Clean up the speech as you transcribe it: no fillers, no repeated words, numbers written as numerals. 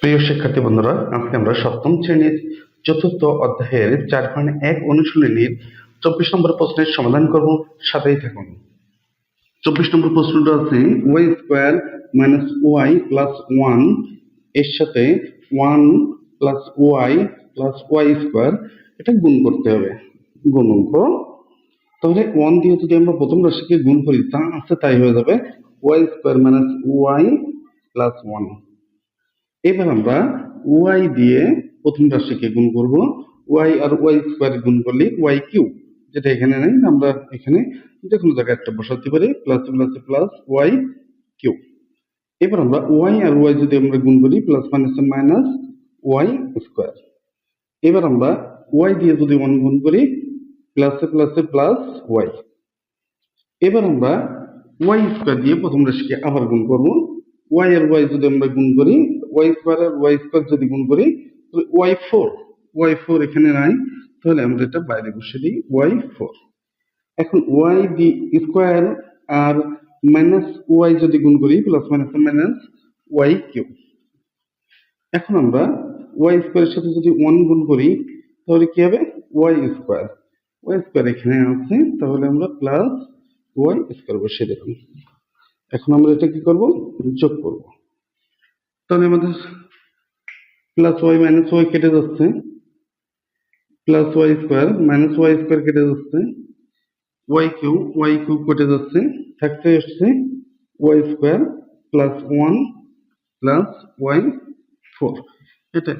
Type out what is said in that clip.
প্রিয় শিক্ষার্থী বন্ধুরা, আজকে আমরা সপ্তম শ্রেণীর চতুর্থ অধ্যায়ের 4.1 অনুশীলনীর 24 নম্বর প্রশ্নের সমাধান করব। সাথেই থাকুন। 24 নম্বর প্রশ্নটা আছে y square minus y plus 1 এর সাথে 1 plus y plus y square এটা গুণ করতে হবে। গুণাঙ্ক, তাহলে 1 দিয়ে যদি আমরা প্রথম রাশিকে গুণ করি তা আছে তাই হয়ে যাবে y square minus y plus 1। এবার আমরা ওয়াই দিয়ে প্রথম রাশিকে গুণ করব। ওয়াই আর ওয়াই স্কোয়ার গুণ করলে ওয়াই কিউব, যেটা এখানে নেই, আমরা এখানে যে কোনো জায়গায় একটা বসাতে পারি, plus plus plus y cube. এবার আমরা ওয়াই আর ওয়াই যদি আমরা গুণ করি plus minus minus y square. এবার আমরা ওয়াই দিয়ে যদি 1 গুণ করি প্লাস প্লাস প্লাস ওয়াই। এবার আমরা ওয়াই স্কোয়ার দিয়ে প্রথম রাশিকে আবার গুণ করব। ওয়াই আর ওয়াই যদি আমরা গুণ করি, ওয়াই স্কোয়ার আর ওয়াই স্কোয়ার যদি গুণ করি ওয়াই ফোর এখানে নাই, তাহলে আমরা এটা বাইরে বসে দিই ওয়াই ফোর। এখন ওয়াই দি স্কোয়ার আর মাইনাস ওয়াই যদি গুণ করি plus minus minus y cube. এখন আমরা ওয়াই স্কোয়ারের সাথে যদি 1 গুণ করি তাহলে কি হবে ওয়াই স্কোয়ার। ওয়াই স্কোয়ার এখানে আছে, তাহলে আমরা প্লাস ওয়াই স্কোয়ার বসিয়ে দিলাম। এখন আমরা এটা কি করব, যোগ করব। তাহলে আমাদের প্লাস ওয়াই মাইনাস ওয়াই কেটে যাচ্ছে, plus y square minus y square কেটে যাচ্ছে, ওয়াই কিউব কেটে যাচ্ছে, থাকতে আসছে y square plus 1 plus y 4। এটা